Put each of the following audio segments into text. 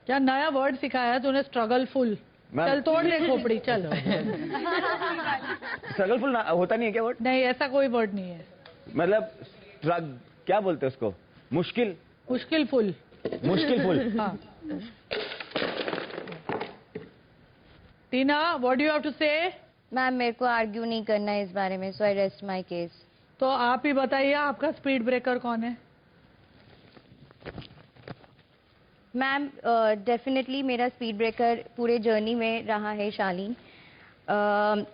क्या नया वर्ड सिखाया तूने? स्ट्रगलफुल। चल तोड़ ले खोपड़ी, चल। स्ट्रगलफुल होता नहीं है क्या वर्ड? नहीं, ऐसा कोई वर्ड नहीं है। मतलब क्या बोलते हैं उसको? मुश्किल फुल। हाँ। Tina, what do you have to say? Ma'am मेरे को आर्ग्यू नहीं करना है इस बारे में, so I rest my case. तो आप ही बताइए, आपका स्पीड ब्रेकर कौन है? मैम डेफिनेटली मेरा स्पीड ब्रेकर पूरे जर्नी में रहा है शालीन।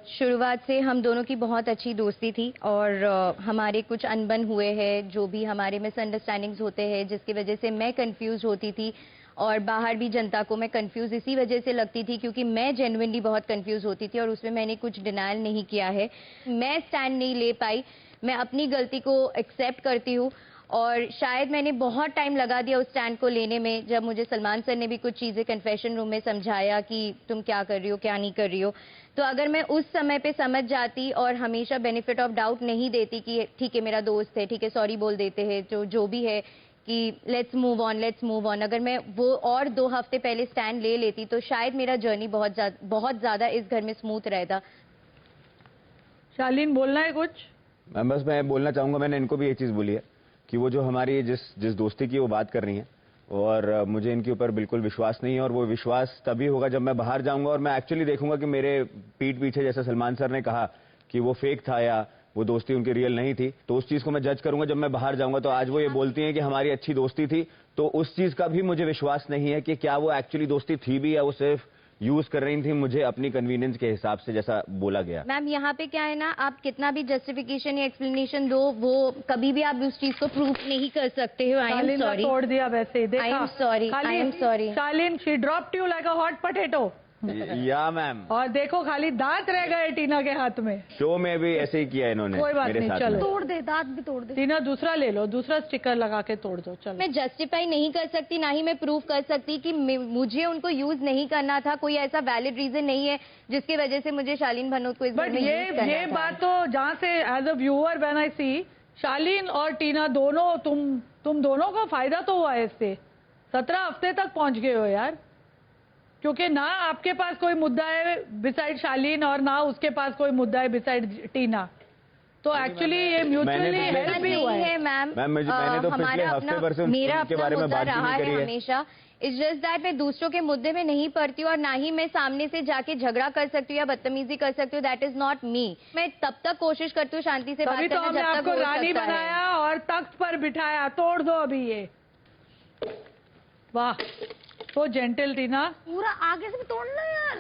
शुरुआत से हम दोनों की बहुत अच्छी दोस्ती थी और हमारे कुछ अनबन हुए हैं, जो भी हमारे मिसअंडरस्टैंडिंग्स होते हैं जिसकी वजह से मैं कंफ्यूज होती थी और बाहर भी जनता को मैं कंफ्यूज इसी वजह से लगती थी क्योंकि मैं जेन्युइनली बहुत कंफ्यूज होती थी और उसमें मैंने कुछ डिनायल नहीं किया है। मैं स्टैंड नहीं ले पाई, मैं अपनी गलती को एक्सेप्ट करती हूँ और शायद मैंने बहुत टाइम लगा दिया उस स्टैंड को लेने में। जब मुझे सलमान सर ने भी कुछ चीज़ें कन्फेशन रूम में समझाया कि तुम क्या कर रही हो क्या नहीं कर रही हो, तो अगर मैं उस समय पे समझ जाती और हमेशा बेनिफिट ऑफ डाउट नहीं देती कि ठीक है मेरा दोस्त है, ठीक है सॉरी बोल देते हैं, जो भी है कि लेट्स मूव ऑन, अगर मैं वो और 2 हफ्ते पहले स्टैंड ले लेती तो शायद मेरा जर्नी बहुत ज़्यादा इस घर में स्मूथ रहता। शालीन, बोलना है कुछ? मैं बोलना चाहूंगा, मैंने इनको भी ये चीज़ बोली है कि वो जो हमारी जिस दोस्ती की वो बात कर रही हैं और मुझे इनके ऊपर बिल्कुल विश्वास नहीं है और वो विश्वास तभी होगा जब मैं बाहर जाऊंगा और मैं एक्चुअली देखूंगा कि मेरे पीठ पीछे, जैसे सलमान सर ने कहा कि वो फेक था या वो दोस्ती उनकी रियल नहीं थी, तो उस चीज को मैं जज करूंगा जब मैं बाहर जाऊंगा। तो आज वो ये बोलती हैं कि हमारी अच्छी दोस्ती थी, तो उस चीज का भी मुझे विश्वास नहीं है कि क्या वो एक्चुअली दोस्ती थी भी या वो सिर्फ यूज कर रही थी मुझे अपनी कन्वीनियंस के हिसाब से, जैसा बोला गया। मैम यहाँ पे क्या है ना, आप कितना भी जस्टिफिकेशन या एक्सप्लेनेशन दो, वो कभी भी आप उस चीज को प्रूफ नहीं कर सकते हो। I am sorry. तोड़ दिया वैसे ही, देखा? I am sorry. Shalin, she dropped you like a hot potato. या मैम। और देखो खाली दांत रह गए टीना के हाथ में। शो में भी ऐसे ही किया इन्होंने। कोई बात नहीं, चलो तोड़ दे, दांत भी तोड़ दे। टीना दूसरा ले लो, दूसरा स्टिकर लगा के तोड़ दो। चलो, मैं जस्टिफाई नहीं कर सकती, ना ही मैं प्रूफ कर सकती कि मुझे उनको यूज नहीं करना था। कोई ऐसा वैलिड रीजन नहीं है जिसकी वजह से मुझे शालीन भनोट को इस बट ये बात तो जहाँ से as a viewer when I see, Shalin और टीना दोनों, तुम दोनों को फायदा तो हुआ है इससे। 17 हफ्ते तक पहुंच गए हो यार, क्योंकि ना आपके पास कोई मुद्दा है बिसाइड शालीन और ना उसके पास कोई मुद्दा है बिसाइड टीना। तो एक्चुअली ये म्यूचुअली हेल्प भी हुआ है। मैम मैंने तो पिछले हफ्ते भर से मेरा उनके बारे में बात रहा नहीं करी है हमेशा। इट्स जस्ट दैट मैं दूसरों के मुद्दे में नहीं पड़ती हूँ और ना ही मैं सामने से जाके झगड़ा कर सकती हूँ या बदतमीजी कर सकती हूँ। That is not me. मैं तब तक कोशिश करती हूँ शांति से बात करने, तो हमने आपको रानी बनाया और तख्त पर बिठाया। तोड़ दो अभी ये। वाह, तो जेंटल टीना। पूरा आगे से भी तोड़ना यार।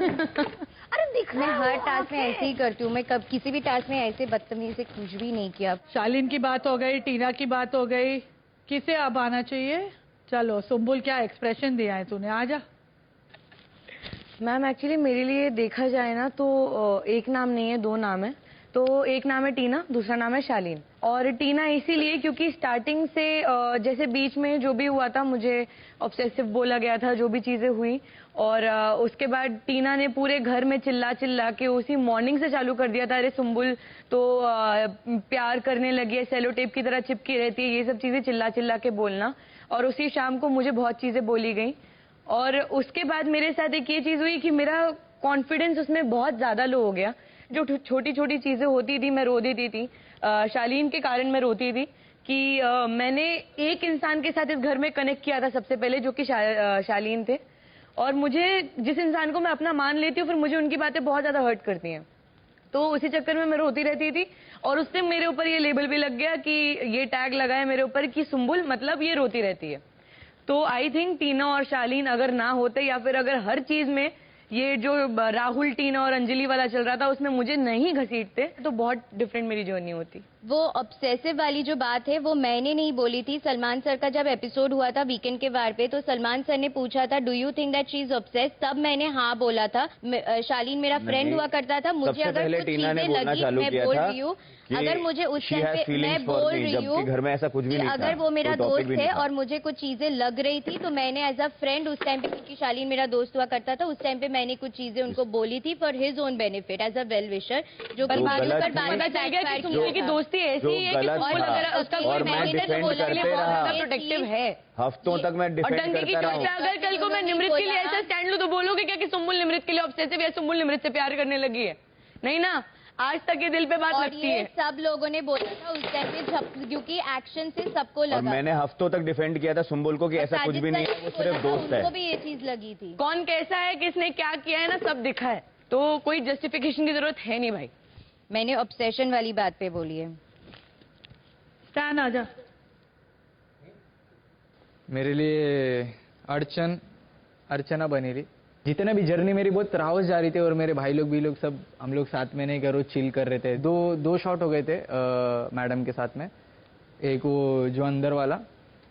अरे दिख मैं हर टास्क में ऐसे ही करती हूँ। मैं कब किसी भी टास्क में ऐसे बदतमीजी से कुछ भी नहीं किया। शालीन की बात हो गई, टीना की बात हो गई, किसे अब आना चाहिए? चलो सुम्बुल, क्या एक्सप्रेशन दिया है तूने, आजा। मैम एक्चुअली मेरे लिए देखा जाए ना तो एक नाम नहीं है, 2 नाम है। तो एक नाम है टीना, दूसरा नाम है शालीन। और टीना इसीलिए क्योंकि स्टार्टिंग से जैसे बीच में जो भी हुआ था, मुझे ऑब्सेसिव बोला गया था, जो भी चीजें हुई, और उसके बाद टीना ने पूरे घर में चिल्ला के उसी मॉर्निंग से चालू कर दिया था, अरे सुम्बुल तो प्यार करने लगी है, सेलो टेप की तरह चिपकी रहती है, ये सब चीजें चिल्ला के बोलना। और उसी शाम को मुझे बहुत चीजें बोली गई और उसके बाद मेरे साथ एक ये चीज हुई कि मेरा कॉन्फिडेंस उसमें बहुत ज्यादा लो हो गया। जो छोटी छोटी चीजें होती थी मैं रो देती थी। शालीन के कारण मैं रोती थी कि मैंने एक इंसान के साथ इस घर में कनेक्ट किया था सबसे पहले, जो कि शालीन थे। और मुझे जिस इंसान को मैं अपना मान लेती हूँ, फिर मुझे उनकी बातें बहुत ज्यादा हर्ट करती हैं। तो उसी चक्कर में मैं रोती रहती थी और उससे मेरे ऊपर ये लेबल भी लग गया कि ये टैग लगा है मेरे ऊपर कि सुम्बुल मतलब ये रोती रहती है। तो आई थिंक टीना और शालीन अगर ना होते, या फिर अगर हर चीज में ये जो राहुल, टीना और अंजलि वाला चल रहा था उसमें मुझे नहीं घसीटते, तो बहुत डिफरेंट मेरी जर्नी होती। वो ऑब्सेसिव वाली जो बात है वो मैंने नहीं बोली थी। सलमान सर का जब एपिसोड हुआ था वीकेंड के वार पे, तो सलमान सर ने पूछा था do you think that she is obsessed, तब मैंने हाँ बोला था। शालीन मेरा फ्रेंड हुआ करता था, मुझे अगर कुछ चीजें लगी, मैं बोल रही हूँ, अगर मुझे उस टाइम पे, मैं बोल रही हूँ घर में ऐसा कुछ भी नहीं था, अगर वो मेरा दोस्त है और मुझे कुछ चीजें लग रही थी तो मैंने एज अ फ्रेंड उस टाइम पे, क्योंकि शालीन मेरा दोस्त हुआ करता था, उस टाइम पे मैंने कुछ चीजें उनको बोली थी for his own benefit as a well wisher, जो कि बाद में दोस्ती दोस्ती ऐसी जो है कि गलत सुम्बुल था, अगर उसका और कोई मैं मैंने तो डिफेंड बोला के लिए करते बहुत रहा। ज्यादा प्रोटेक्टिव है। हफ्तों तक मैं और डिफेंड डंके की करता चोट पे रहा। अगर कल को मैं निमृत के लिए ऐसा स्टैंड लूं तो बोलोगे क्या कि सुम्बुल निमृत के लिए ऑब्सेसिव है, सुम्बुल निमृत से प्यार करने लगी है? नहीं ना, आज तक ये दिल पे बात और लगती ये है। सब लोगों ने बोला था उस टाइम पे क्योंकि एक्शन से सबको और लगा। मैंने हफ्तों तक डिफेंड किया था सुम्बुल को कि ऐसा कुछ भी नहीं है, वो सिर्फ दोस्त है। उनको भी ये चीज लगी थी। कौन कैसा है, किसने क्या किया है ना, सब दिखा है, तो कोई जस्टिफिकेशन की जरूरत है नहीं भाई। मैंने ऑब्सेशन वाली बात पे बोली है। स्टैन आजा। मेरे लिए अर्चना बनी रही। जितने भी जर्नी मेरी बहुत रावस जा रही थी और मेरे भाई लोग भी लोग सब हम लोग साथ में नहीं करो चिल कर रहे थे। दो शॉट हो गए थे मैडम के साथ में, एक वो जो अंदर वाला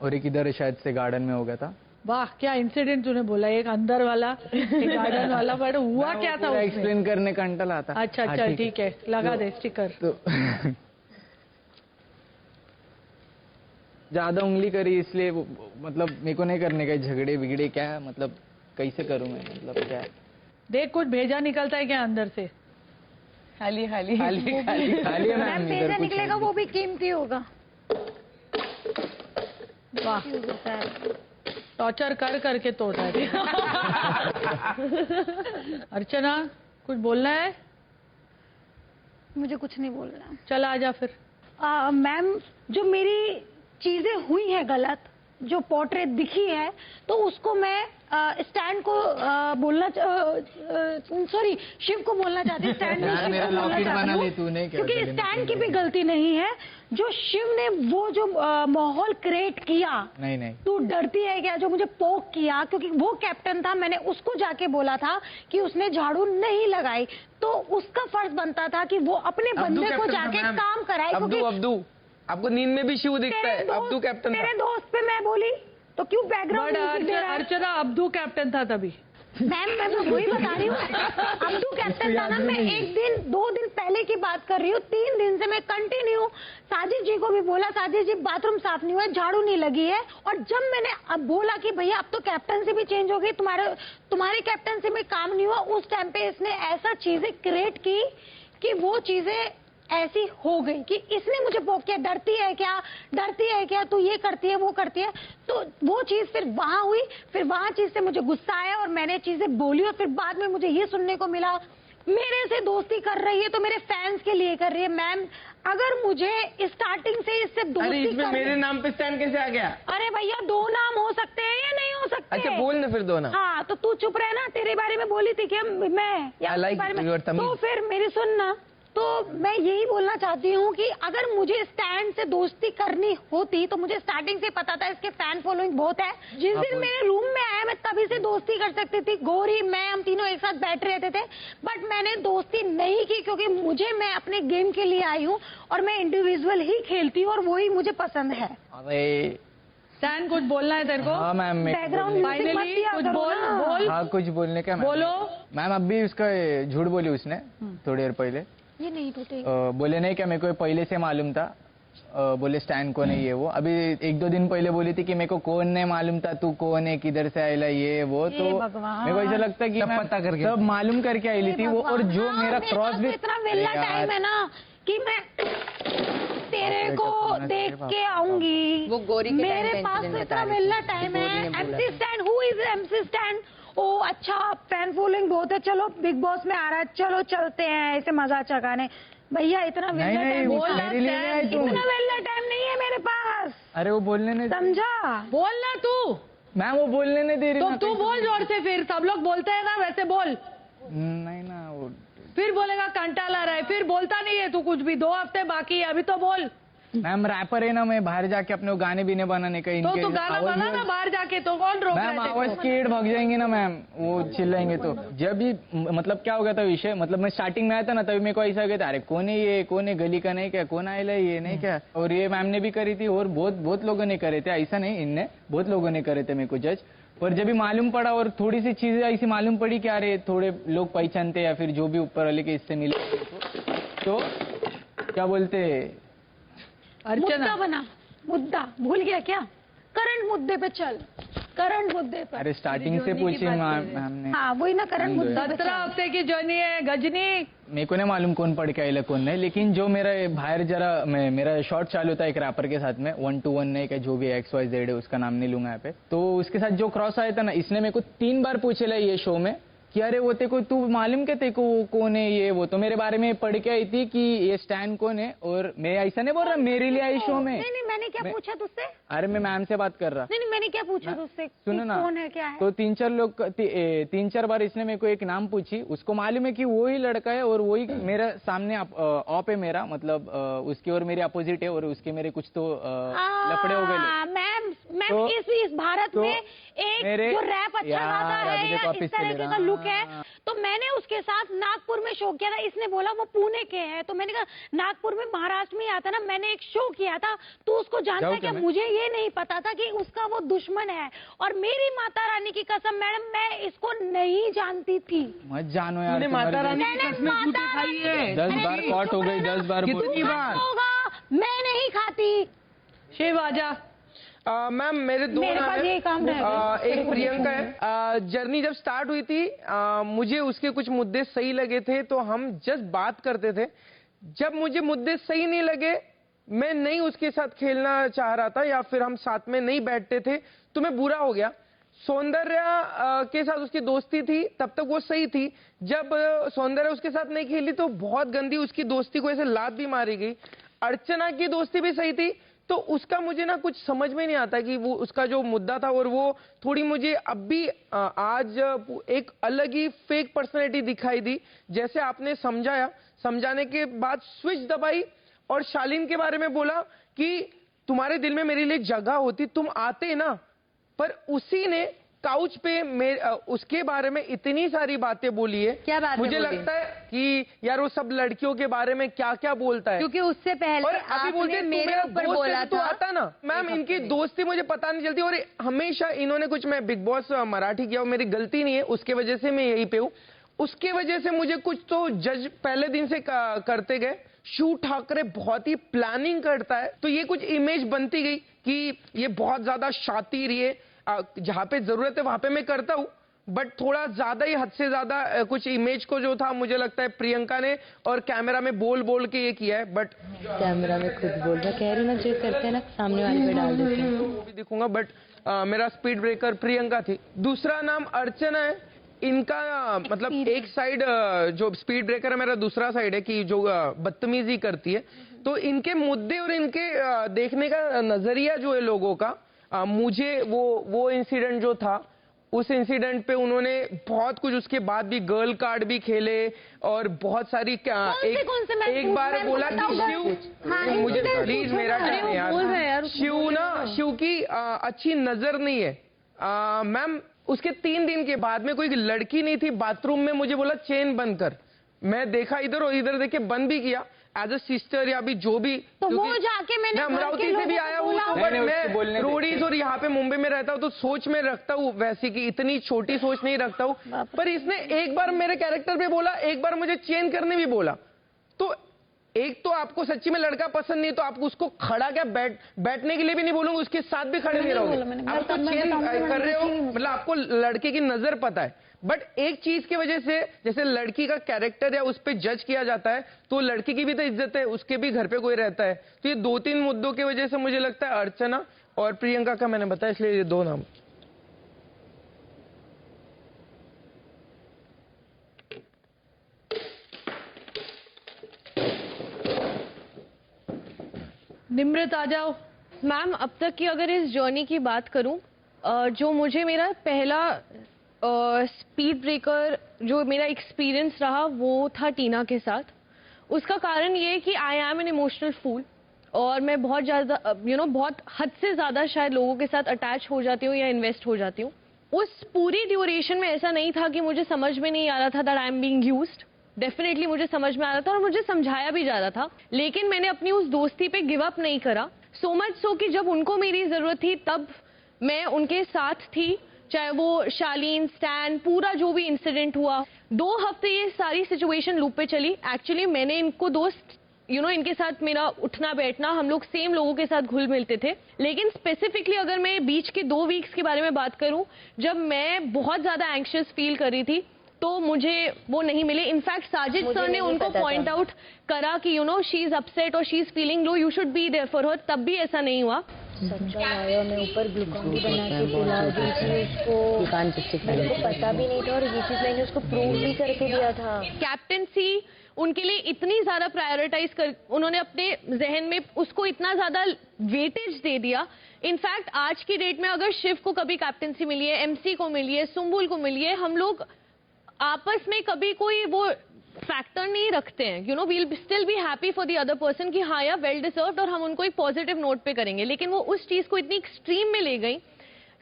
और एक इधर शायद से गार्डन में हो गया था। वाह क्या इंसिडेंट तूने बोला, एक अंदर वाला एक गार्डन वाला, बट हुआ क्या था उसमें? एक्सप्लेन करने का अंटल आता। अच्छा हाँ, चल ठीक है, लगा दे स्टिकर। तो ज्यादा उंगली करी इसलिए मतलब मेरे को नहीं करने का झगड़े बिगड़े, क्या मतलब कैसे करूं मैं, मतलब क्या देख कुछ भेजा निकलता है क्या अंदर से? खाली खाली खाली है मैम, इधर पैसा कुछ निकलेगा वो भी कीमती होगा। वाह टॉर्चर कर करके तोड़ रहा है। अर्चना कुछ बोलना है? मुझे कुछ नहीं बोलना। चल आजा फिर। मैम जो मेरी चीजें हुई हैं गलत, जो पोर्ट्रेट दिखी है, तो उसको मैं स्टैंड को बोलना सॉरी शिव को बोलना चाहती हूँ। स्टैंड यार मेरा लॉकेट बना ले तूने क्या, क्योंकि स्टैंड की भी गलती नहीं है। जो शिव ने वो जो माहौल क्रिएट किया, नहीं तू डरती है क्या, जो मुझे पोक किया, क्योंकि वो कैप्टन था, मैंने उसको जाके बोला था कि उसने झाड़ू नहीं लगाई, तो उसका फर्ज बनता था कि वो अपने बंदे को जाके काम कराए। अब्दू आपको नींद में भी शिव दिखता है। अब्दू कैप्टन तेरे दोस्त पे मैं बोली तो क्यों बैकग्राउंड म्यूजिक दे रहा है? अर्चना अब्दू कैप्टन था तभी। मैम मैं वही बता रही हूँ, अब्दू कैप्टन था ना। मैं एक दिन 2 दिन पहले की बात कर रही हूँ, 3 दिन से मैं कंटिन्यू साजिद जी को भी बोला, साजिद जी बाथरूम साफ नहीं हुआ, झाड़ू नहीं लगी है। और जब मैंने अब बोला कि भैया अब तो कैप्टनसी भी चेंज हो गई, तुम्हारे कैप्टनसी में काम नहीं हुआ, उस टाइम पे इसने ऐसा चीजें क्रिएट की कि वो चीजें ऐसी हो गई कि इसने मुझे पोक किया। डरती है क्या तू, ये करती है वो करती है। तो वो चीज फिर वहां हुई, फिर वहां चीज से मुझे गुस्सा आया और मैंने चीजें बोली। और फिर बाद में मुझे ये सुनने को मिला मेरे से दोस्ती कर रही है तो मेरे फैंस के लिए कर रही है। मैम अगर मुझे स्टार्टिंग से इससे दोस्ती इसमें मेरे नाम पे स्टैंड कैसे आ गया? अरे भैया 2 नाम हो सकते हैं या नहीं हो सकते? अच्छा बोल ना फिर 2 नाम। हाँ तो तू चुप रहे ना, तेरे बारे में बोली थी कि मैं या I like बारे में, your तमीज। तो फिर मेरी सुनना। तो मैं यही बोलना चाहती हूँ कि अगर मुझे स्टैंड से दोस्ती करनी होती तो मुझे स्टार्टिंग से पता था इसके फैन फॉलोइंग बहुत है। जिस दिन मेरे रूम में आया मैं तभी से दोस्ती कर सकती थी। गौरी मैं हम तीनों एक साथ बैठ रहते थे, बट मैंने दोस्ती नहीं की क्योंकि मैं अपने गेम के लिए आई हूँ और मैं इंडिविजुअल ही खेलती हूँ और वही मुझे पसंद है। अरे स्टैन कुछ बोलना है तेरे को? हाँ मैम बैकग्राउंड म्यूजिक मत फाइनली दिया कुछ करो बोल ना। बोल हाँ कुछ बोलने का मैम। बोलो। मैम अभी उसका झूठ बोली उसने थोड़ी देर पहले। ये नहीं टूटेगी। बोले नहीं क्या, मेरे को पहले से मालूम था। बोले स्टैंड कौन है ये वो। अभी 1-2 दिन पहले बोली थी कि मेरे को कौन नहीं मालूम था, तू कौन है, किधर से आयला ये वो। तो मेरे को ऐसा लगता है कि मैं पता करके सब मालूम करके आई थी वो। और जो मेरा क्रॉस भी इतना वेला टाइम है ना कि मैं तेरे को देख के आऊंगी। वो गौरी के मेरे time पास पे इतना incident बता रही वेला थी। टाइम गौरी है। ने बोला MC Stan, who is MC Stan? ओ अच्छा फैन फॉलोइंग बहुत है, चलो बिग बॉस में आ रहा है, चलो चलते हैं ऐसे मजा चकाने। भैया इतना वेला टाइम, मेरे लिए नहीं आई तुम। इतना वेला टाइम नहीं है मेरे पास, अरे वो बोलने नहीं, समझा? बोलना तू। मैम वो बोलने नहीं दे रही तो ना। तू बोल जोर से, फिर सब लोग बोलते हैं ना वैसे बोल। नहीं ना वो फिर बोलेगा कंटाला रहा है, फिर बोलता नहीं है तू कुछ भी। 2 हफ्ते बाकी है अभी तो बोल। मैम रैपर है ना, मैं बाहर जाके अपने गाने भी नहीं बनाने का। तो तू गाना बना ना बाहर जाके, तो कौन रोक रहा मैम है आवाज तेरे को? की एड भाग जाएंगे ना मैम, वो चिल्लाएंगे। तो जब भी मतलब क्या हो गया था विषय, मतलब मैं स्टार्टिंग में आया था ना तभी मेरे को ऐसा हो गया था, अरे कौन है ये, कौन है गली का नहीं क्या, कौन आएला ये नहीं क्या। और ये मैम ने भी करी थी और बहुत लोगों ने करे थे, ऐसा नहीं इनने, बहुत लोगों ने करे थे मेरे को जज। और जब भी मालूम पड़ा और थोड़ी सी चीजें ऐसी मालूम पड़ी कि अरे थोड़े लोग पहचानते या फिर जो भी ऊपर वाले के इससे मिले तो क्या बोलते, मुद्दा बना, मुद्दा भूल गया क्या? करंट मुद्दे पे चल। करंट मुद्दे पर। अरे स्टार्टिंग से पूछी मैम ने। हाँ वही ना, करंट मुद्दे पे 17 हफ्ते की जर्नी है गजनी। मेरे को नहीं मालूम कौन पढ़ के आएगा कौन नहीं, लेकिन जो मेरा बाहर जरा मेरा शॉर्ट चालू था एक रैपर के साथ में 1 to 1 नहीं क्या जो भी XYZ है उसका नाम नहीं लूंगा यहाँ पे, तो उसके साथ जो क्रॉस आया था ना, इसने मेरे को 3 बार पूछे ये शो में कि अरे वो तेको तू मालूम क्या तेको वो कौन है ये वो, तो मेरे बारे में पढ़ के आई थी कि ये स्टैन कौन है, और मैं ऐसा नहीं बोल रहा मेरे लिए आई शो में। नहीं मैंने क्या पूछा तुझसे? अरे मैं मैम से बात कर रहा। नहीं मैंने क्या पूछा तुझसे? सुनो ना, कौन है क्या है? तो 3-4 बार इसने मेरे को एक नाम पूछी, उसको मालूम है कि वो ही लड़का है और वही मेरे सामने ऑप है मेरा, मतलब उसकी और मेरी अपोजिट है, और उसके मेरे कुछ तो लफड़े हो गए। मैम तो- इस भारत में एक जो रैप अच्छा गाता है या इस तरह का लुक है, तो मैंने उसके साथ नागपुर में शो किया था। इसने बोला वो पुणे के है, तो मैंने कहा नागपुर में महाराष्ट्र में आता ना, मैंने एक शो किया था, तो उसको जानता है क्या? मुझे ये नहीं पता था कि उसका वो दुश्मन है, और मेरी माता रानी की कसम मैडम मैं इसको नहीं जानती थी। मत जानो यार, माता रानी की कसम झूठी खाई है। 10 बार कॉट हो गई, 10 बार कितनी बार होगा? मैं नहीं खाती। शिव आजा। मैम मेरे दो मेरे नाम पास है। यही काम रहेगा। एक प्रियंका है। जर्नी जब स्टार्ट हुई थी मुझे उसके कुछ मुद्दे सही लगे थे, तो हम जस्ट बात करते थे। जब मुझे मुद्दे सही नहीं लगे, मैं नहीं उसके साथ खेलना चाह रहा था या फिर हम साथ में नहीं बैठते थे, तो मैं बुरा हो गया। सौंदर्य के साथ उसकी दोस्ती थी, तब तक वो सही थी। जब सौंदर्य उसके साथ नहीं खेली तो बहुत गंदी उसकी दोस्ती को ऐसे लात भी मारी गई। अर्चना की दोस्ती भी सही थी, तो उसका मुझे ना कुछ समझ में नहीं आता कि वो उसका जो मुद्दा था, और वो थोड़ी मुझे अब भी आज एक अलग ही फेक पर्सनैलिटी दिखाई दी। जैसे आपने समझाया, समझाने के बाद स्विच दबाई और शालीन के बारे में बोला कि तुम्हारे दिल में मेरे लिए जगह होती तुम आते ना, पर उसी ने काउच पे उसके बारे में इतनी सारी बातें बोली है। क्या बातें मुझे बोली? लगता है कि यार वो सब लड़कियों के बारे में क्या क्या बोलता है, क्योंकि उससे पहले और अभी बोलते आपने तू मेरे मेरा ऊपर दोस्त बोला है, तू था। आता ना। मैम इनकी दोस्ती मुझे पता नहीं चलती, और हमेशा इन्होंने कुछ, मैं बिग बॉस मराठी किया, मेरी गलती नहीं है, उसके वजह से मैं यहीं पे हूँ। उसके वजह से मुझे कुछ तो जज पहले दिन से करते गए। शिव ठाकरे बहुत ही प्लानिंग करता है, तो ये कुछ इमेज बनती गई कि ये बहुत ज्यादा शातिर, ये जहाँ पे जरूरत है वहां पे मैं करता हूँ, बट थोड़ा ज्यादा ही हद से ज्यादा कुछ इमेज को जो था मुझे लगता है प्रियंका ने और कैमरा में बोल बोल के ये किया है। बट कैमरा में खुद बोल रहा, कह रही ना जो करते हैं ना सामने वाले पे डाल देते हैं। वो भी दिखूंगा, बट मेरा स्पीड ब्रेकर प्रियंका थी। दूसरा नाम अर्चना है। इनका मतलब एक साइड जो स्पीड ब्रेकर है, मेरा दूसरा साइड है कि जो बदतमीजी करती है। तो इनके मुद्दे और इनके देखने का नजरिया जो है लोगों का, मुझे वो इंसिडेंट जो था, उस इंसिडेंट पे उन्होंने बहुत कुछ, उसके बाद भी गर्ल कार्ड भी खेले और बहुत सारी एक बार बोला कि शिव, मुझे प्लीज मेरा टाइम यार, शिव की अच्छी नजर नहीं है। मैम उसके 3 दिन के बाद में कोई लड़की नहीं थी बाथरूम में, मुझे बोला चेन बंद कर। मैं देखा इधर और इधर, देखे बंद भी किया एज अ सिस्टर या भी जो भी, तो वो जाके मैंने अमरावती से भी आया हूँ, तो मैं रोडीज और यहाँ पे मुंबई में रहता हूँ, तो सोच में रखता हूँ वैसी की, इतनी छोटी सोच नहीं रखता हूँ। पर इसने एक बार मेरे कैरेक्टर पे बोला, एक बार मुझे चेन करने भी बोला। तो एक तो आपको सच्ची में लड़का पसंद नहीं, तो आप उसको खड़ा क्या बैठने के लिए भी नहीं बोलूंगा, उसके साथ भी खड़े नहीं रहोगे। आप तो चेन कर रहे हो, मतलब आपको लड़के की नजर पता है। बट एक चीज की वजह से, जैसे लड़की का कैरेक्टर या उस पर जज किया जाता है, तो लड़की की भी तो इज्जत है, उसके भी घर पे कोई रहता है। तो ये 2-3 मुद्दों की वजह से मुझे लगता है अर्चना और प्रियंका का मैंने बताया, इसलिए ये 2 नाम। निमृत आ जाओ। मैम अब तक की अगर इस जर्नी की बात करूं, जो मुझे मेरा पहला स्पीड ब्रेकर जो मेरा एक्सपीरियंस रहा वो था टीना के साथ। उसका कारण ये है कि I am an emotional fool, और मैं बहुत ज़्यादा बहुत हद से ज़्यादा शायद लोगों के साथ अटैच हो जाती हूँ या इन्वेस्ट हो जाती हूँ। उस पूरी ड्यूरेशन में ऐसा नहीं था कि मुझे समझ में नहीं आ रहा था that I am being used. Definitely मुझे समझ में आ रहा था और मुझे समझाया भी जा रहा था, लेकिन मैंने अपनी उस दोस्ती पे गिव अप नहीं करा। सो मच सो कि जब उनको मेरी जरूरत थी तब मैं उनके साथ थी, चाहे वो शालीन, स्टैन, पूरा जो भी इंसिडेंट हुआ। 2 हफ्ते ये सारी सिचुएशन लूप पे चली। एक्चुअली मैंने इनको दोस्त इनके साथ मेरा उठना बैठना, हम लोग सेम लोगों के साथ घुल मिलते थे। लेकिन स्पेसिफिकली अगर मैं बीच के 2 वीक्स के बारे में बात करूं, जब मैं बहुत ज्यादा एंग्शियस फील कर रही थी, तो मुझे वो नहीं मिले। इनफैक्ट साजिद सर ने उनको पॉइंट आउट करा कि शी इज अपसेट और she is feeling low, you should be there for her, तब भी ऐसा नहीं हुआ। मैं ऊपर ग्लूकॉन डी बना के पिला दी थी उसको, मेरे को पता भी नहीं था और ये चीज मैंने उसको प्रूव भी करके दिया था। कैप्टेंसी उनके लिए इतनी ज्यादा प्रायोरिटाइज कर, उन्होंने अपने जहन में उसको इतना ज्यादा वेटेज दे दिया। इनफैक्ट आज की डेट में अगर शिव को कभी कैप्टेंसी मिली है, एमसी को मिली है, सुम्बुल को मिली है, हम लोग आपस में कभी कोई वो फैक्टर नहीं रखते हैं। We'll still be happy for the other person कि हाँ यार वेल डिजर्व्ड, और हम उनको एक पॉजिटिव नोट पे करेंगे। लेकिन वो उस चीज को इतनी एक्सट्रीम में ले गई,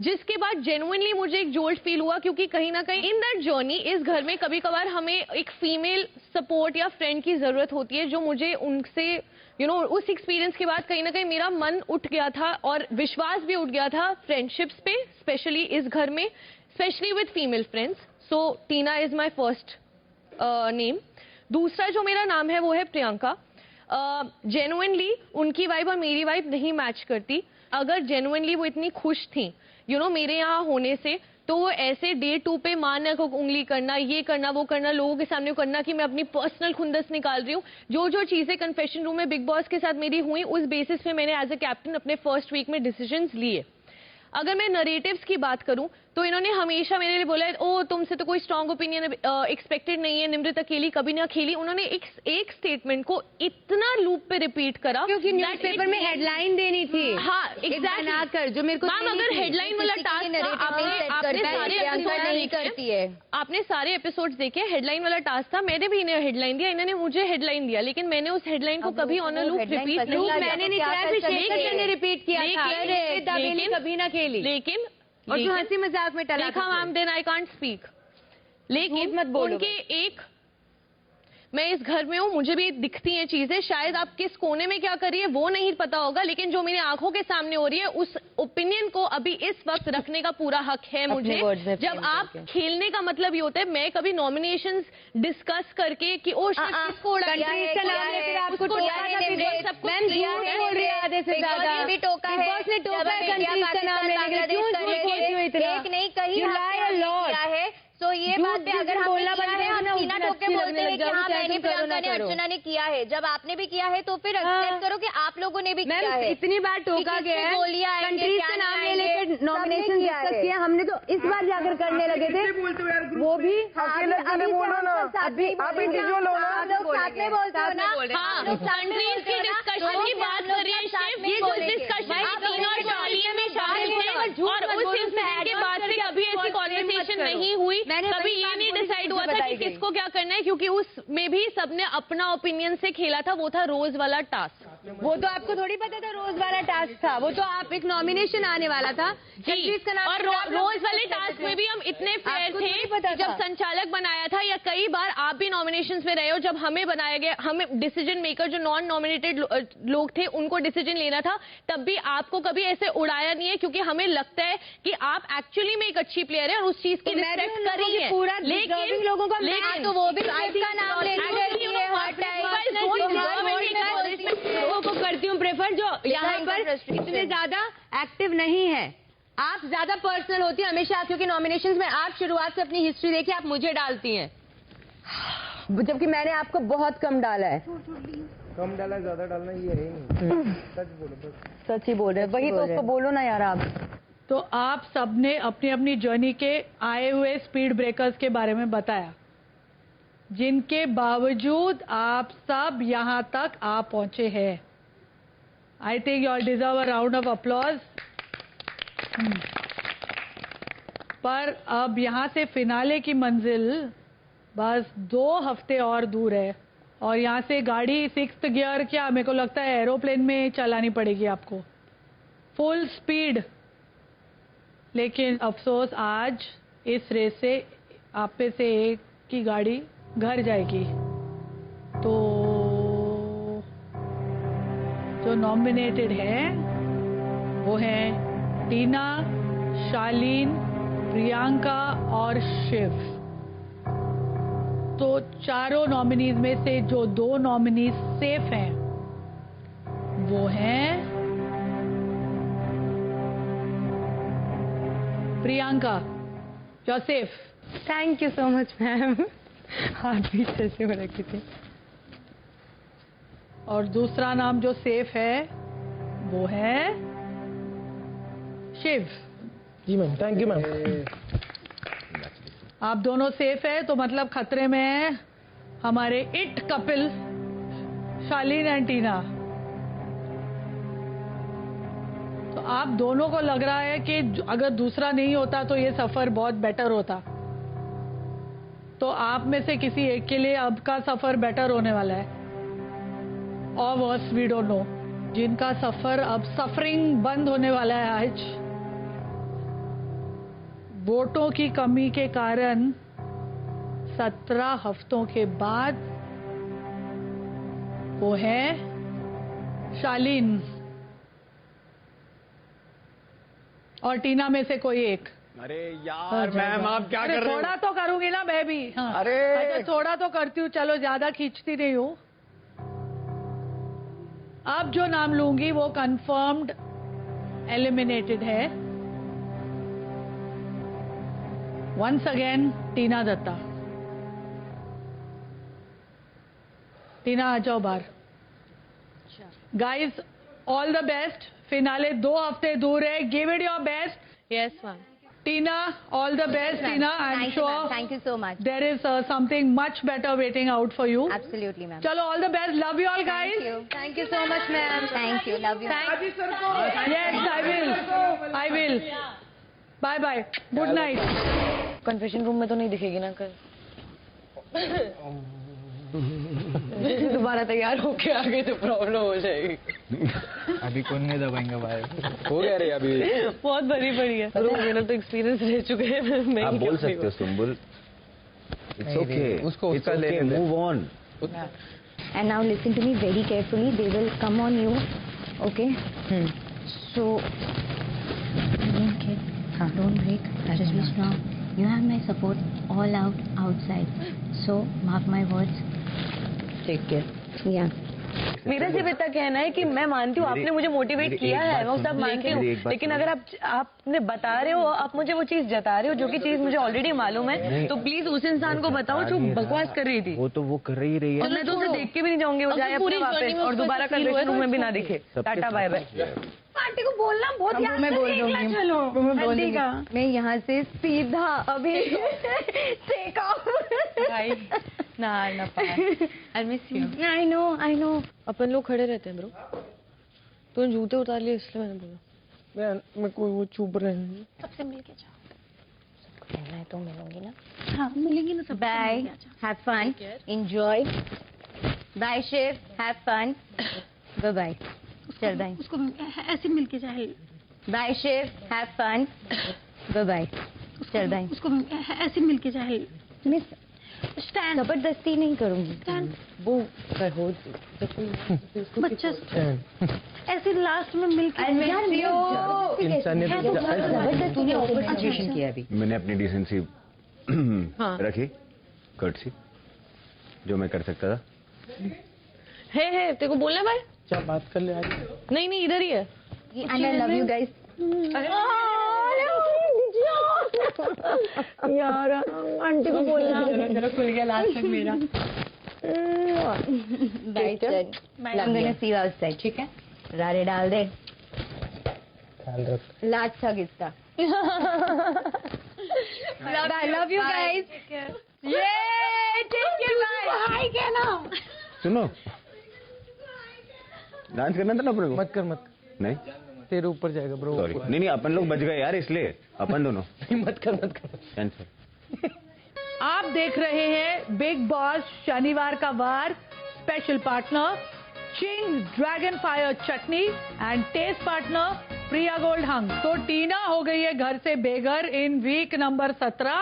जिसके बाद जेन्युइनली मुझे एक जोल्ट फील हुआ, क्योंकि कहीं ना कहीं इन दैट जर्नी इस घर में कभी कभार हमें एक फीमेल सपोर्ट या फ्रेंड की जरूरत होती है, जो मुझे उनसे उस एक्सपीरियंस के बाद कहीं ना कहीं मेरा मन उठ गया था और विश्वास भी उठ गया था फ्रेंडशिप्स पे, स्पेशली इस घर में, specially with female friends. So Tina is my first name. दूसरा जो मेरा नाम है वो है प्रियंका। जेन्युइनली उनकी वाइब और मेरी वाइब नहीं मैच करती। अगर जेन्युइनली वो इतनी खुश थी मेरे यहाँ होने से, तो वो ऐसे डे 2 पे मारने को उंगली करना, ये करना, वो करना, लोगों के सामने करना कि मैं अपनी पर्सनल खुंदस निकाल रही हूँ। जो चीजें कन्फेशन रूम में बिग बॉस के साथ मेरी हुई, उस बेसिस पे मैंने एज ए कैप्टन अपने फर्स्ट वीक में डिसीजंस लिए। अगर मैं नरेटिव्स की बात करूं, तो इन्होंने हमेशा मेरे लिए बोला है, ओ तुमसे तो कोई स्ट्रॉन्ग ओपिनियन एक्सपेक्टेड नहीं है, निमृत अकेली कभी ना खेली। उन्होंने एक स्टेटमेंट को इतना लूप पे रिपीट करा, क्योंकि न्यूज़पेपर में हेडलाइन देनी थी। हाँ एग्जैक्टली, जो मेरे को मैम अगर हेडलाइन वाला टास्क आपने सारे एपिसोड्स देखे, हेडलाइन वाला टास्क था, मैंने भी इन्हें हेडलाइन दिया, इन्होंने मुझे हेडलाइन दिया, लेकिन मैंने उस हेडलाइन को कभी ऑन लूप रिपीट नहीं किया। मैंने नहीं किया, रिपीट किया था, कभी ना खेली, लेकिन और जो हंसी मजाक में टला देखा ma'am, then I can't speak. लेकिन मत बोलो उनके एक, मैं इस घर में हूँ, मुझे भी दिखती हैं चीजें, शायद आप किस कोने में क्या कर रही है वो नहीं पता होगा, लेकिन जो मेरी आंखों के सामने हो रही है, उस ओपिनियन को अभी इस वक्त रखने का पूरा हक है मुझे। जब आप खेलने का मतलब ये होता है, मैं कभी नॉमिनेशंस डिस्कस करके कि ओ किसको तो ये बात पे अगर बोलना बंद करो ना, टीना टोके बोलते हैं कि हाँ मैंने, प्रियंका ने, अर्चना ने किया है। जब आपने भी किया है तो फिर एक्सेप्ट करो कि आप लोगों ने भी किया है। इतनी बार टोका गया है, कंट्रीज का नाम ले लेकर नॉमिनेशन डिस्कस किया हमने, तो इस बार जाकर करने लगे थे वो भी। अभी आप इंडिविजुअल हो ना, साथ में बोलते हो ना, कंट्रीज की डिस्कशन की बात कर रही है। ये जो डिस्कशन शालिया में शामिल थे, और उस इंसिडेंट के बाद से कभी ऐसी कॉन्वर्सेशन नहीं हुई, कभी ये नहीं डिसाइड हुआ था कि किसको क्या करना है, क्योंकि उसमें भी सबने अपना ओपिनियन से खेला था। वो था रोज वाला टास्क। वो तो आपको थोड़ी पता था रोज वाला टास्क था, वो तो आप एक नॉमिनेशन आने वाला था जी। और रोज वाले टास्क में भी हम इतने फेयर थे कि जब संचालक बनाया था, या कई बार आप भी नॉमिनेशंस में रहे हो, जब हमें बनाया गया, हमें डिसीजन मेकर जो नॉन नॉमिनेटेड लोग थे उनको डिसीजन लेना था, तब भी आपको कभी ऐसे उड़ाया नहीं है, क्योंकि हमें लगता है कि आप एक्चुअली में एक अच्छी प्लेयर है और उस चीज की रिस्पेक्ट कर रही है। लेकिन लोगों का तो वो भी का नाम लोगों को करती हूँ प्रेफर, जो यहाँ पर इतने ज्यादा एक्टिव नहीं है। आप ज्यादा पर्सनल होती है हमेशा, क्योंकि नॉमिनेशंस में आप शुरुआत से अपनी हिस्ट्री देखिए, आप मुझे डालती हैं, जबकि मैंने आपको बहुत कम डाला है। कम डाला ज्यादा डालना ये है नहीं, सच बोलो बस। सच ही बोल रहे, वही तो उसको बोलो ना यार आप। तो आप सबने अपनी अपनी जर्नी के आए हुए स्पीड ब्रेकर्स के बारे में बताया, जिनके बावजूद आप सब यहाँ तक आ पहुंचे हैं। I think you all deserve a round of applause. पर अब यहाँ से फिनाले की मंजिल बस 2 हफ्ते और दूर है, और यहाँ से गाड़ी 6th गियर, क्या मेरे को लगता है एरोप्लेन में चलानी पड़ेगी आपको, फुल स्पीड। लेकिन अफसोस आज इस रेस से आप पे से एक की गाड़ी घर जाएगी। तो जो नॉमिनेटेड है वो है टीना, शालीन, प्रियंका और शिव। तो चारों नॉमिनीज में से जो 2 नॉमिनीज सेफ हैं वो हैं Priyanka, you are safe. Thank you so much ma'am. हाथ भी ऐसे हो रखे थे। और दूसरा नाम जो सेफ है वो है शिव। जी मैम, थैंक यू मैम। आप दोनों सेफ है तो मतलब खतरे में है हमारे इट कपिल शालीन एंड टीना। तो आप दोनों को लग रहा है कि अगर दूसरा नहीं होता तो ये सफर बहुत बेटर होता। तो आप में से किसी एक के लिए अब का सफर बेटर होने वाला है और वर्स वी डोंट नो। जिनका सफर अब सफरिंग बंद होने वाला है आज वोटों की कमी के कारण 17 हफ्तों के बाद, वो है शालीन और टीना में से कोई एक। अरे यार मैम आप क्या कर रहे हो? थोड़ा तो करूंगी ना मैं भी। हाँ। अरे अच्छा थोड़ा तो करती हूँ, चलो ज्यादा खींचती नहीं हूँ। अब जो नाम लूंगी वो कंफर्म्ड एलिमिनेटेड है। वंस अगेन टीना दत्ता। टीना आ जाओ बाहर। Guys all the best. Finale 2 हफ्ते दूर है, give it your best. Yes ma'am. Tina, all the best, Tina. I'm sure Thank you so much. there is something much better waiting out for you. Absolutely, ma'am. Chalo, all the best. Love you all, guys. Thank you. Thank you so much, ma'am. Thank you. Love you. Yes, I will. I will. Bye bye. Good night. Confession room में तो नहीं दिखेगी ना कल। दोबारा तैयार होके आ गए तो प्रॉब्लम हो जाएगी। अभी कौन नहीं दबाएंगे भाई? हो गया रे अभी। बहुत भरी पड़ी है। मेरा तो एक्सपीरियंस रह चुके हैं। मैं आप ही बोल क्या सकते हो सुम्बुल। It's okay. उसको It's okay. Move on. And now listen to me very carefully. They will come on you. Okay? So, don't kid. Don't break. Just be strong. You have my support all outside. So, mark my words. Take care. Yeah. मेरा सिर्फ इतना कहना है कि मैं मानती हूँ आपने मुझे मोटिवेट किया है, मैं सब मानती हूँ, लेकिन अगर आपने बता रहे हो, आप मुझे वो चीज जता रहे हो जो कि चीज मुझे ऑलरेडी मालूम है, तो प्लीज उस इंसान को बताओ जो बकवास कर रही थी। वो तो वो कर रही रही और है। मैं तो उसे देख के भी नहीं जाऊंगी, वो जाए अपने वापस और दोबारा कन्वेंशन रूम में भी ना दिखे। Tata bye bye. आंटी को बोलना बहुत याद मैं बोल दूंगी। चलो आंटी का। मैं यहाँ से सीधा अभी टेक ऑफ। ना I miss you. I know. अपन लोग खड़े रहते हैं ब्रो। तूने जूते उतार लिए इसलिए मैंने बोला। मैं कोई वो चुप रहे हैं। सबसे मिलके जाओ। मिलना है तो मिलूंगी ना। हाँ मिलेंगी ना सब। Bye, have fun, enjoy. Bye Shiv, have fun, bye bye. चल बाय। उसको ऐसे मिलके जाए। Bye Shiv, have fun, bye bye. चल बाय। उसको ऐसे मिलके जाए। मिस स्टैंड। जबरदस्ती नहीं करूंगी। स्टैंड। वो कर हो बच्चा ऐसे लास्ट में मिलके। जबरदस्ती तूने ओवर सिचुएशन किया अभी। मैंने अपनी डिसेंसी रखी, कर्टसी जो मैं कर सकता था। है तेरे को बोलना भाई? क्या बात कर ले आज? नहीं इधर ही है। And I love you guys. यार आंटी को बोलना। जरा खुल गया लास्ट तक मेरा। Bye, son. I'm gonna see you outside. ठीक है? रारे डाल दे। लास्ट था किसका? I love you guys. Yeah, take care. Bye. हाय कहना। सुनो, डांस करना था ना अपने को। मत कर मत। नहीं तेरे ऊपर जाएगा ब्रो। सॉरी, नहीं अपन लोग बच गए यार, इसलिए अपन दोनों। मत कर। कैंसिल। आप देख रहे हैं बिग बॉस शनिवार का वार। Special partner Ching's dragon fire chutney and taste partner Priyagold hunk. तो टीना हो गई है घर से बेघर इन वीक नंबर 17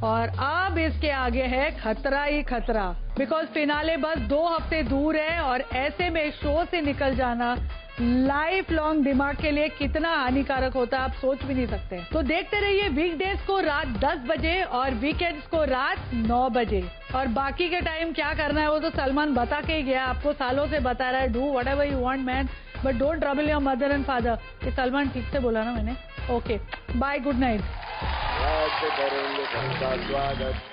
और अब इसके आगे है खतरा ही खतरा, बिकॉज फिनाले बस 2 हफ्ते दूर है और ऐसे में शो से निकल जाना लाइफ लॉन्ग दिमाग के लिए कितना हानिकारक होता है आप सोच भी नहीं सकते। तो देखते रहिए वीकडेज को रात 10 बजे और वीकेंड्स को रात 9 बजे। और बाकी के टाइम क्या करना है वो तो सलमान बता के ही गया, आपको सालों से बता रहा है, do whatever you want man but don't trouble your mother and father. ये सलमान ठीक से बोला ना मैंने? Okay bye, good night. करेंगे सबका स्वागत।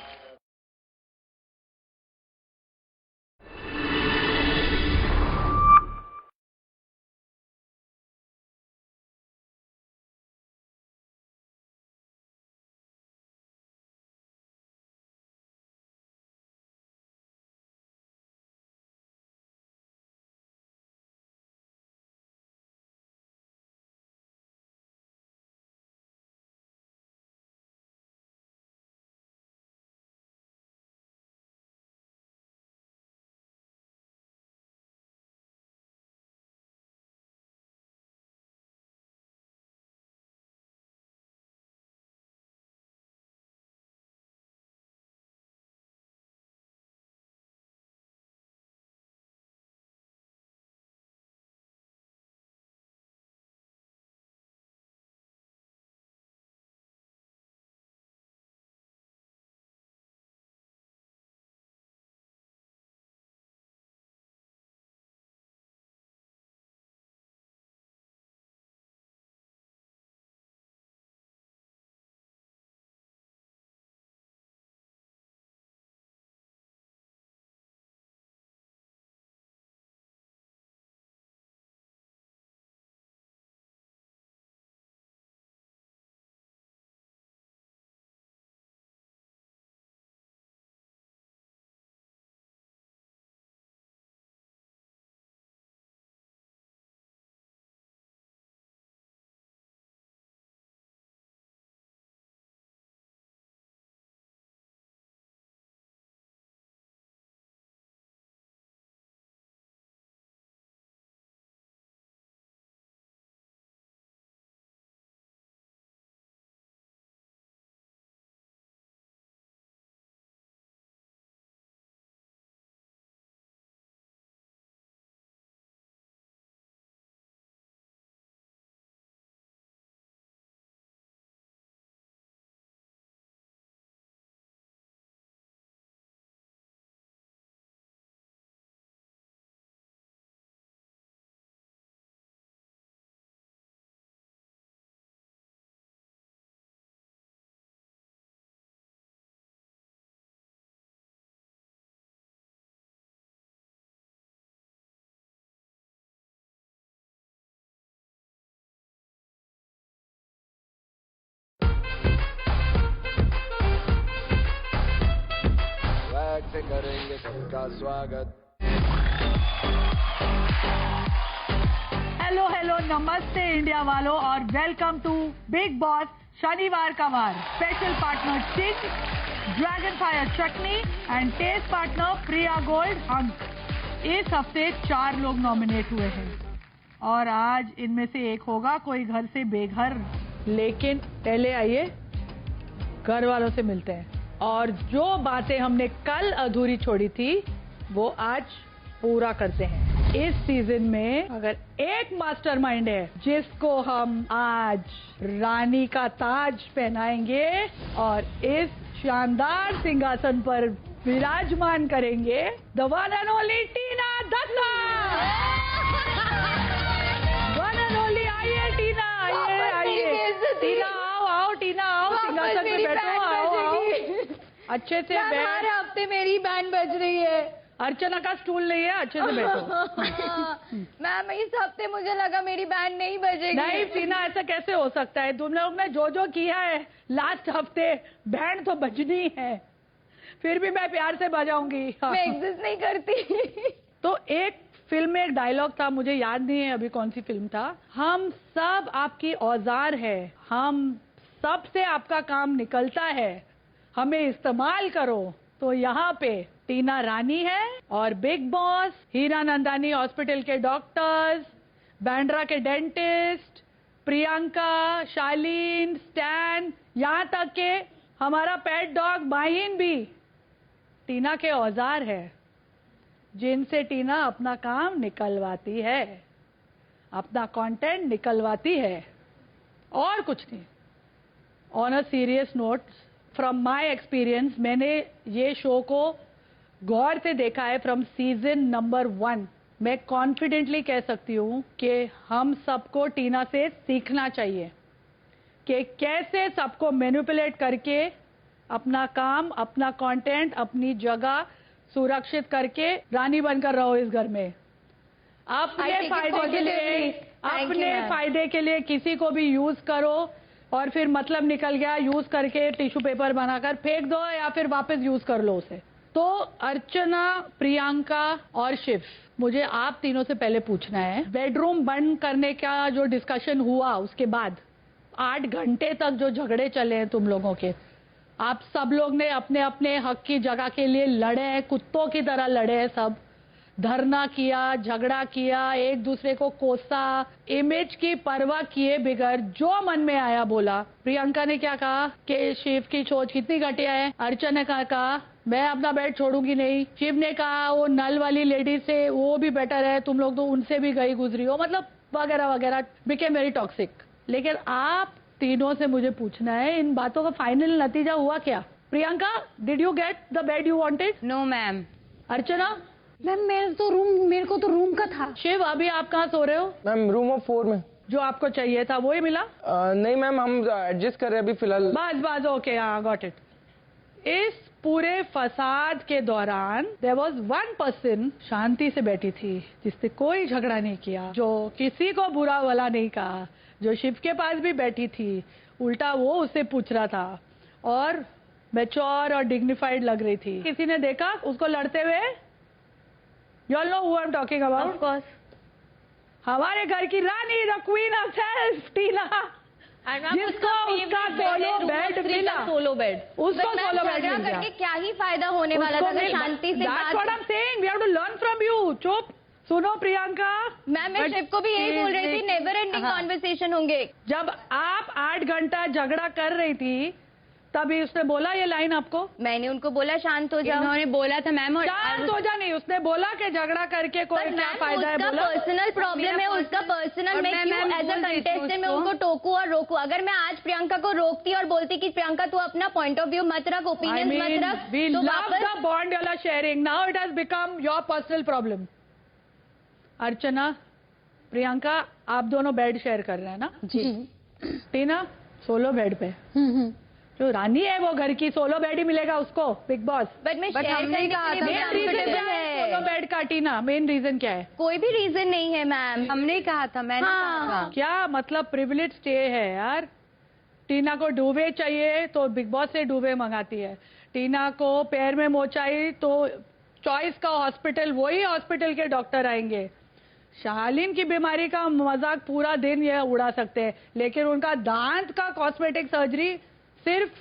से करेंगे सबका स्वागत। हेलो हेलो नमस्ते इंडिया वालों और वेलकम टू बिग बॉस शनिवार का वार। Special partner Ching's, dragon fire chutney and taste partner Priyagold hunk. इस हफ्ते 4 लोग नॉमिनेट हुए हैं और आज इनमें से एक होगा कोई घर से बेघर। लेकिन पहले आइए घर वालों से मिलते हैं और जो बातें हमने कल अधूरी छोड़ी थी वो आज पूरा करते हैं। इस सीजन में अगर एक मास्टरमाइंड है जिसको हम आज रानी का ताज पहनाएंगे और इस शानदार सिंहासन पर विराजमान करेंगे, the one and only Tina Dutta. One and only, आइए टीना, आइए टीना, आओ टीना, आओ सिंहासन पे बैठो, आओ अच्छे से बैठ। हर हफ्ते मेरी बैंड बज रही है। अर्चना का स्टूल नहीं है, अच्छे से बैठो। मैम इस हफ्ते मुझे लगा मेरी बैंड नहीं बजेगी। नहीं टीना, ऐसा कैसे हो सकता है? तुम लोग ने जो किया है लास्ट हफ्ते, बैंड तो बजनी है। फिर भी मैं प्यार से बजाऊंगी। मैं एग्जिस्ट नहीं करती। तो एक फिल्म में एक डायलॉग था, मुझे याद नहीं है अभी कौन सी फिल्म था। हम सब आपकी औजार है, हम सब से आपका काम निकलता है, हमें इस्तेमाल करो। तो यहाँ पे टीना रानी है और बिग बॉस, हीरा नंदानी हॉस्पिटल के डॉक्टर्स, बैंड्रा के डेंटिस्ट, प्रियंका, शालीन, स्टैन, यहाँ तक के हमारा पेट डॉग माहीन भी टीना के औजार है जिनसे टीना अपना काम निकलवाती है। अपना कंटेंट निकलवाती है और कुछ नहीं। On a serious note, from my experience, मैंने ये शो को गौर से देखा है फ्रॉम सीजन नंबर 1। मैं कॉन्फिडेंटली कह सकती हूँ कि हम सबको टीना से सीखना चाहिए कि कैसे सबको मैनिपुलेट करके अपना काम, अपना कंटेंट, अपनी जगह सुरक्षित करके रानी बनकर रहो इस घर में। अपने फायदे के लिए किसी को भी यूज करो और फिर मतलब निकल गया, यूज करके टिश्यू पेपर बनाकर फेंक दो या फिर वापस यूज कर लो उसे। तो अर्चना, प्रियंका और शिव, मुझे आप तीनों से पहले पूछना है, बेडरूम बंद करने का जो डिस्कशन हुआ उसके बाद 8 घंटे तक जो झगड़े चले हैं तुम लोगों के, आप सब लोग ने अपने अपने हक की जगह के लिए लड़े हैं, कुत्तों की तरह लड़े हैं, सब धरना किया, झगड़ा किया, एक दूसरे को कोसा, इमेज की परवाह किए बिगर जो मन में आया बोला। प्रियंका ने क्या कहा कि शिव की सोच कितनी घटिया है। अर्चना ने कहा मैं अपना बेड छोड़ूंगी नहीं। शिव ने कहा वो नल वाली लेडी से वो भी बेटर है, तुम लोग तो उनसे भी गई गुजरी हो, मतलब वगैरह वगैरह, बिकेम वेरी टॉक्सिक। लेकिन आप तीनों से मुझे पूछना है, इन बातों का फाइनल नतीजा हुआ क्या? Priyanka, did you get the bed you wanted? No ma'am. Archana? Ma'am मेरे को तो रूम का था। शिव, अभी आप कहाँ सो रहे हो? मैम रूम ऑफ 4 में। जो आपको चाहिए था वही मिला? नहीं मैम, हम एडजस्ट कर रहे हैं अभी फिलहाल। बस ओके, हाँ गॉट इट। इस पूरे फसाद के दौरान देयर वाज वन पर्सन शांति से बैठी थी, जिससे कोई झगड़ा नहीं किया, जो किसी को बुरा भला नहीं कहा, जो शिव के पास भी बैठी थी, उल्टा वो उससे पूछ रहा था और मैच्योर और डिग्निफाइड लग रही थी। किसी ने देखा उसको लड़ते हुए? You all know who I'm talking about? Of course. हमारे घर की रानी, द क्वीन ऑफ सेल्फ, टीना, जिसको उसका सोलो बेड, उसको सोलो बेड मिल गया। करके क्या ही फायदा होने वाला था? अगर शांति से That's what I'm saying. We have to learn from you. चुप, सुनो प्रियंका। मैं शिव को भी यही बोल रही थी, नेवर एंडिंग कॉन्वर्सेशन होंगे। जब आप 8 घंटा झगड़ा कर रही थी तभी उसने बोला ये लाइन आपको? मैंने उनको बोला शांत हो जाओ। उन्होंने बोला था मैम, और शांत हो जा नहीं, उसने बोला कि झगड़ा करके कोई क्या फायदा है? बोला पर्सनल प्रॉब्लम है उसका, पर्सनल। मैं क्यों एज अ कंटेस्टेंट में उनको टोकू और रोकू? अगर मैं आज प्रियंका को रोकती और बोलती कि प्रियंका तू अपना पॉइंट ऑफ व्यू मत रख, ओपिनियन मत रख, we love the bond you are sharing. Now it has become your personal problem. अर्चना, प्रियंका, आप दोनों बेड शेयर कर रहे हैं ना? जी। टीना सोलो बेड पे, जो रानी है वो घर की, सोलो बेड ही मिलेगा उसको, बिग बॉस। बट मैं शेयर करने के लिए भी कंफर्टेबल है। सोलो बेड का टीना मेन रीजन क्या है? कोई भी रीजन नहीं है मैम। हमने कहा था, मैंने कहा था। क्या मतलब प्रिविलेज स्टे है यार? टीना को डूबे चाहिए तो बिग बॉस से डूबे मंगाती है, टीना को पैर में मोचाई तो चॉइस का हॉस्पिटल, वही हॉस्पिटल के डॉक्टर आएंगे। शालीन की बीमारी का मजाक पूरा दिन ये उड़ा सकते हैं, लेकिन उनका दांत का कॉस्मेटिक सर्जरी सिर्फ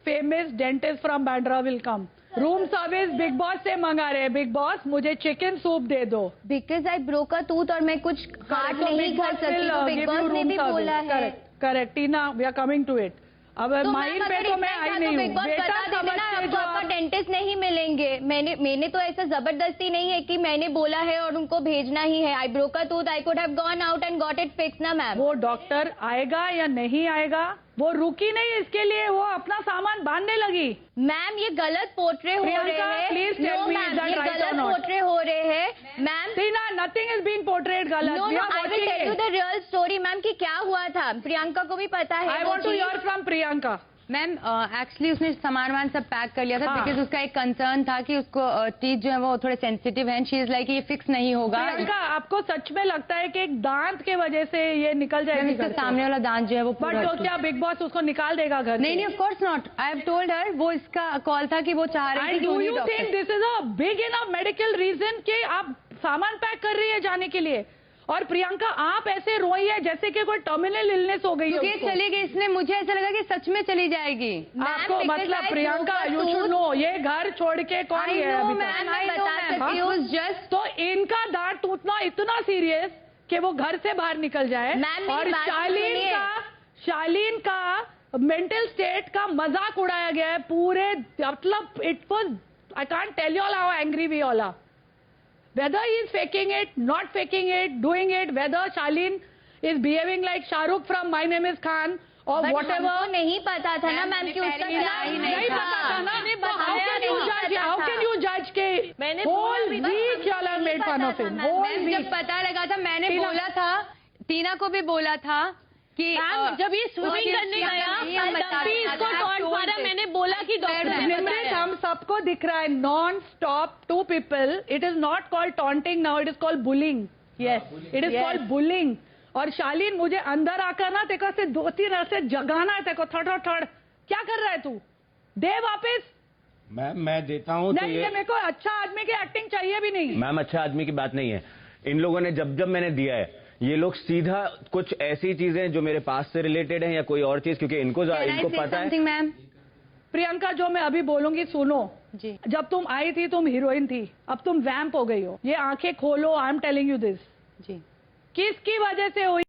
famous dentist from Bandra will come. Room service big boss से मंगा रहे हैं, बिग बॉस मुझे चिकन सूप दे दो। Because I broke a tooth और मैं कुछ काट नहीं कर सकती, तो बिग बॉस ने भी बोला है। Correct Tina, we are coming to it. अब माइंड पे तो मैं आई नहीं हूँ, बेटा समझ के जो आपका डेंटिस्ट नहीं मिलेंगे। मैंने तो ऐसा जबरदस्ती नहीं है कि मैंने बोला है और उनको भेजना ही है। I broke a tooth, I could have gone out and got it fix ना मैम। वो डॉक्टर आएगा या नहीं आएगा, वो रुकी नहीं इसके लिए, वो अपना सामान बांधने लगी। मैम ये गलत पोर्ट्रे हो रहे हैं। Please tell me is that right और नॉट? पोर्ट्रे हो रहे हैं ma'am. Tina, nothing is being portrayed गलत। No no, I will tell you the real story ma'am कि क्या हुआ था। प्रियंका को भी पता है। I want to hear from Priyanka. Ma'am actually उसने सामान सब पैक कर लिया था, बिकॉज उसका एक कंसर्न था कि उसको टीथ जो है वो थोड़े सेंसिटिव हैं। शी इज लाइक ये फिक्स नहीं होगा। प्रियंका, आपको सच में लगता है कि एक दांत के वजह से ये निकल जाएगी? इसके सामने वाला दांत जो है वो बट तो क्या बिग बॉस उसको निकाल देगा घर? नहीं, of course not. I have told her, वो इसका कॉल था कि वो चाह रही थी। Do you think this is a big enough medical reason कि आप सामान पैक कर रही है जाने के लिए? और प्रियंका, आप ऐसे रोई है जैसे कि कोई टर्मिनल इलनेस हो गई है। ये चली गई, इसने मुझे ऐसा लगा कि सच में चली जाएगी। आपको मतलब प्रियंका, यू शुड नो, ये घर छोड़ के कौन गया अभी तक? जस्ट तो इनका दांत टूटना इतना सीरियस कि वो घर से बाहर निकल जाए। और शालीन का मेंटल स्टेट का मजाक उड़ाया गया है पूरे, मतलब it was, I can't tell you all how angry we all are. whether he is faking it, not faking it, doing it, whether Shaleen is behaving like Shahrukh from My Name is Khan or But whatever. हमको नहीं पता था ना ma'am कि उसका प्यार ही नहीं पता था ना, मैंने तो how बताया can you नहीं judge? पता How था। can you judge के मैंने whole बोला भी week y'all have made fun of him. Whole ma'am week. जब पता लगा था मैंने टीना- बोला था, टीना को भी बोला था कि मैम जब ये स्विमिंग करने गया तब भी इसको टॉन्ट मारा, मैंने बोला कि डॉक्टर ने निमृत, बताया। हम सबको दिख रहा है non stop to people. It is not called taunting now, it is called bullying. Yes, it is called bullying. और शालीन मुझे अंदर आकर ना तेको से 2-3 ऐसे जगाना है तेको, थड़ थड़. क्या कर रहा है तू? दे वापस. मैं देता हूँ तो नहीं, ये मेरे को अच्छा आदमी की एक्टिंग चाहिए भी नहीं. मैम अच्छा आदमी की बात नहीं है. इन लोगों ने जब मैंने दिया है, ये लोग सीधा कुछ ऐसी चीजें जो मेरे पास से रिलेटेड है या कोई और चीज, क्योंकि इनको पता है. मैम प्रियंका, जो मैं अभी बोलूंगी सुनो. जी जब तुम आई थी तुम हीरोइन थी, अब तुम वैम्प हो गई हो. ये आंखें खोलो. I am telling you this. जी किसकी वजह से हुई?